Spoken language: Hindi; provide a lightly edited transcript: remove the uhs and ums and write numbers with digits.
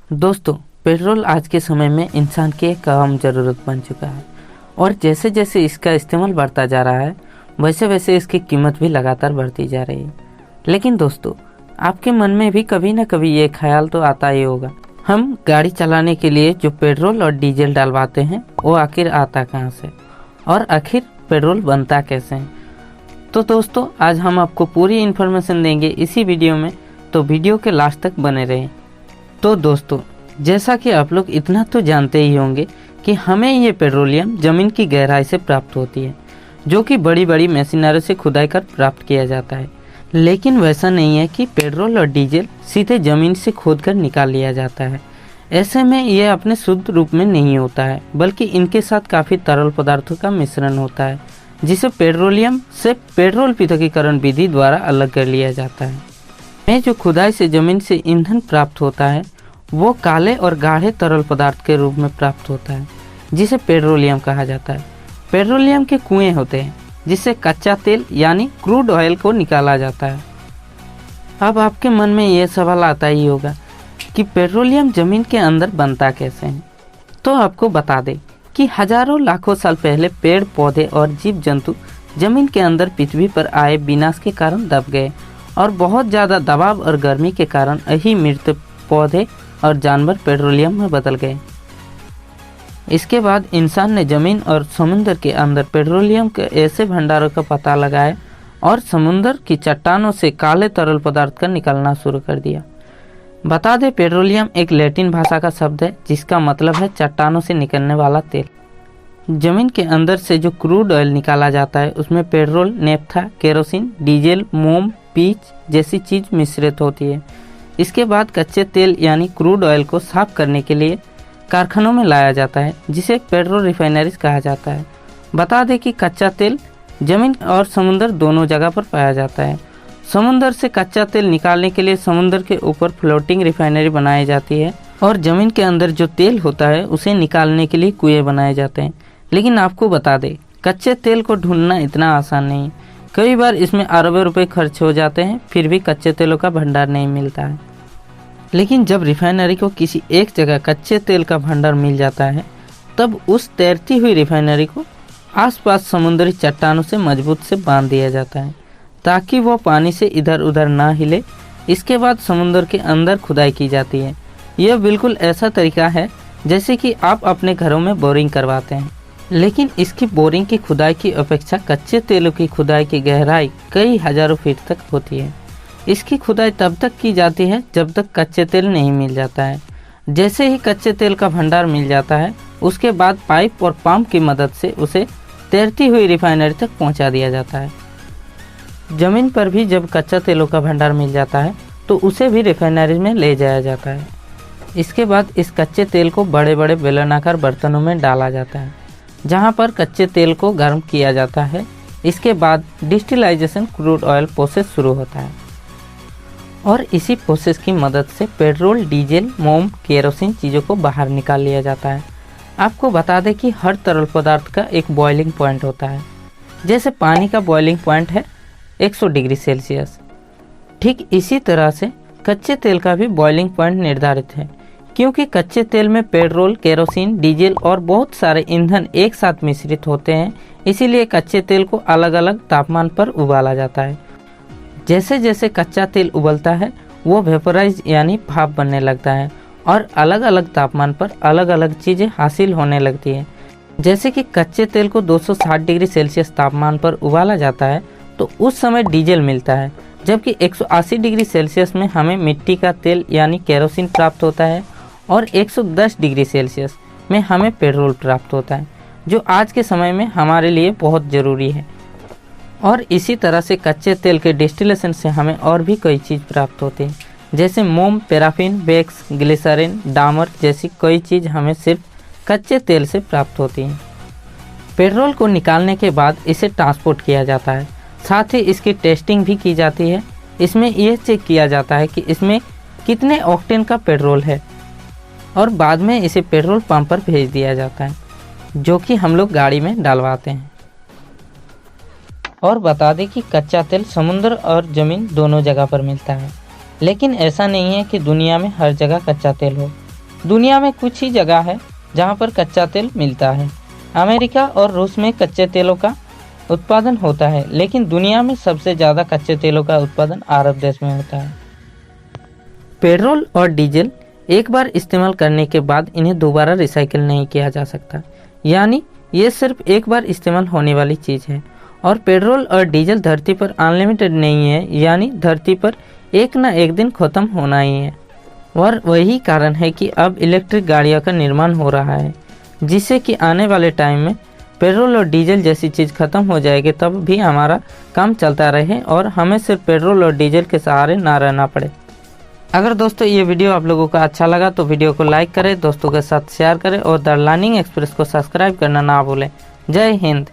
दोस्तों, पेट्रोल आज के समय में इंसान की एक अहम ज़रूरत बन चुका है और जैसे जैसे इसका इस्तेमाल बढ़ता जा रहा है वैसे वैसे इसकी कीमत भी लगातार बढ़ती जा रही है। लेकिन दोस्तों, आपके मन में भी कभी ना कभी ये ख्याल तो आता ही होगा, हम गाड़ी चलाने के लिए जो पेट्रोल और डीजल डलवाते हैं वो आखिर आता कहाँ से और आखिर पेट्रोल बनता कैसे है। तो दोस्तों, आज हम आपको पूरी इन्फॉर्मेशन देंगे इसी वीडियो में, तो वीडियो के लास्ट तक बने रहें। तो दोस्तों, जैसा कि आप लोग इतना तो जानते ही होंगे कि हमें ये पेट्रोलियम ज़मीन की गहराई से प्राप्त होती है, जो कि बड़ी बड़ी मशीनरी से खुदाई कर प्राप्त किया जाता है। लेकिन वैसा नहीं है कि पेट्रोल और डीजल सीधे ज़मीन से खोद कर निकाल लिया जाता है। ऐसे में ये अपने शुद्ध रूप में नहीं होता है, बल्कि इनके साथ काफ़ी तरल पदार्थों का मिश्रण होता है, जिसे पेट्रोलियम से पेट्रोल पृथक्करण विधि द्वारा अलग कर लिया जाता है। में जो खुदाई से ज़मीन से ईंधन प्राप्त होता है वो काले और गाढ़े तरल पदार्थ के रूप में प्राप्त होता है, जिसे पेट्रोलियम कहा जाता है। पेट्रोलियम के कुएं होते हैं जिससे कच्चा तेल यानी क्रूड ऑयल को निकाला जाता है। अब आपके मन में ये सवाल आता ही होगा कि पेट्रोलियम ज़मीन के अंदर बनता कैसे है। तो आपको बता दें कि हजारों लाखों साल पहले पेड़ पौधे और जीव जंतु ज़मीन के अंदर पृथ्वी पर आए विनाश के कारण दब गए और बहुत ज़्यादा दबाव और गर्मी के कारण यही मृत पौधे और जानवर पेट्रोलियम में बदल गए। इसके बाद इंसान ने ज़मीन और समुद्र के अंदर पेट्रोलियम के ऐसे भंडारों का पता लगाया और समुद्र की चट्टानों से काले तरल पदार्थ का निकलना शुरू कर दिया। बता दें, पेट्रोलियम एक लैटिन भाषा का शब्द है जिसका मतलब है चट्टानों से निकलने वाला तेल। ज़मीन के अंदर से जो क्रूड ऑयल निकाला जाता है उसमें पेट्रोल, नेफ्था, केरोसिन, डीजल, मोम, पीच जैसी चीज़ मिश्रित होती है। इसके बाद कच्चे तेल यानी क्रूड ऑयल को साफ करने के लिए कारखानों में लाया जाता है, जिसे पेट्रोल रिफाइनरीज कहा जाता है। बता दें कि कच्चा तेल ज़मीन और समुद्र दोनों जगह पर पाया जाता है। समुद्र से कच्चा तेल निकालने के लिए समुद्र के ऊपर फ्लोटिंग रिफाइनरी बनाई जाती है और ज़मीन के अंदर जो तेल होता है उसे निकालने के लिए कुएं बनाए जाते हैं। लेकिन आपको बता दें, कच्चे तेल को ढूंढना इतना आसान नहीं। कई बार इसमें अरबों रुपए खर्च हो जाते हैं, फिर भी कच्चे तेलों का भंडार नहीं मिलता है। लेकिन जब रिफाइनरी को किसी एक जगह कच्चे तेल का भंडार मिल जाता है, तब उस तैरती हुई रिफाइनरी को आसपास समुद्री चट्टानों से मजबूत से बांध दिया जाता है ताकि वह पानी से इधर उधर ना हिले। इसके बाद समुद्र के अंदर खुदाई की जाती है। यह बिल्कुल ऐसा तरीका है जैसे कि आप अपने घरों में बोरिंग करवाते हैं, लेकिन इसकी बोरिंग की खुदाई की अपेक्षा कच्चे तेलों की खुदाई की गहराई कई हजारों फीट तक होती है। इसकी खुदाई तब तक की जाती है जब तक कच्चे तेल नहीं मिल जाता है। जैसे ही कच्चे तेल का भंडार मिल जाता है, उसके बाद पाइप और पंप की मदद से उसे तैरती हुई रिफाइनरी तक पहुंचा दिया जाता है। ज़मीन पर भी जब कच्चा तेलों का भंडार मिल जाता है तो उसे भी रिफाइनरी में ले जाया जाता है। इसके बाद इस कच्चे तेल को बड़े बड़े बेलनाकार बर्तनों में डाला जाता है, जहां पर कच्चे तेल को गर्म किया जाता है। इसके बाद डिस्टिलाइजेशन क्रूड ऑयल प्रोसेस शुरू होता है और इसी प्रोसेस की मदद से पेट्रोल, डीजल, मोम, केरोसिन चीज़ों को बाहर निकाल लिया जाता है। आपको बता दें कि हर तरल पदार्थ का एक बॉइलिंग पॉइंट होता है। जैसे पानी का बॉइलिंग पॉइंट है 100 डिग्री सेल्सियस, ठीक इसी तरह से कच्चे तेल का भी बॉइलिंग पॉइंट निर्धारित है, क्योंकि कच्चे तेल में पेट्रोल, केरोसिन, डीजल और बहुत सारे ईंधन एक साथ मिश्रित होते हैं। इसीलिए कच्चे तेल को अलग अलग तापमान पर उबाला जाता है। जैसे जैसे कच्चा तेल उबलता है वो वेपोराइज यानी भाप बनने लगता है और अलग अलग तापमान पर अलग अलग चीज़ें हासिल होने लगती है। जैसे कि कच्चे तेल को 260 डिग्री सेल्सियस तापमान पर उबाला जाता है तो उस समय डीजल मिलता है, जबकि 180 डिग्री सेल्सियस में हमें मिट्टी का तेल यानी केरोसिन प्राप्त होता है और 110 डिग्री सेल्सियस में हमें पेट्रोल प्राप्त होता है, जो आज के समय में हमारे लिए बहुत ज़रूरी है। और इसी तरह से कच्चे तेल के डिस्टिलेशन से हमें और भी कई चीज़ प्राप्त होती है, जैसे मोम, पैराफिन, वैक्स, ग्लिसरीन, डामर जैसी कई चीज़ हमें सिर्फ कच्चे तेल से प्राप्त होती हैं। पेट्रोल को निकालने के बाद इसे ट्रांसपोर्ट किया जाता है, साथ ही इसकी टेस्टिंग भी की जाती है। इसमें यह चेक किया जाता है कि इसमें कितने ऑक्टेन का पेट्रोल है और बाद में इसे पेट्रोल पंप पर भेज दिया जाता है, जो कि हम लोग गाड़ी में डालवाते हैं। और बता दें कि कच्चा तेल समुद्र और ज़मीन दोनों जगह पर मिलता है, लेकिन ऐसा नहीं है कि दुनिया में हर जगह कच्चा तेल हो। दुनिया में कुछ ही जगह है जहां पर कच्चा तेल मिलता है। अमेरिका और रूस में कच्चे तेलों का उत्पादन होता है, लेकिन दुनिया में सबसे ज़्यादा कच्चे तेलों का उत्पादन अरब देश में होता है। पेट्रोल और डीजल एक बार इस्तेमाल करने के बाद इन्हें दोबारा रिसाइकिल नहीं किया जा सकता, यानी ये सिर्फ एक बार इस्तेमाल होने वाली चीज़ है। और पेट्रोल और डीजल धरती पर अनलिमिटेड नहीं है, यानी धरती पर एक ना एक दिन ख़त्म होना ही है। और वही कारण है कि अब इलेक्ट्रिक गाड़ियों का निर्माण हो रहा है, जिससे कि आने वाले टाइम में पेट्रोल और डीजल जैसी चीज़ ख़त्म हो जाएगी, तब भी हमारा काम चलता रहे और हमें सिर्फ पेट्रोल और डीजल के सहारे ना रहना पड़े। अगर दोस्तों ये वीडियो आप लोगों को अच्छा लगा तो वीडियो को लाइक करें, दोस्तों के साथ शेयर करें और द लर्निंग एक्सप्रेस को सब्सक्राइब करना ना भूलें। जय हिंद।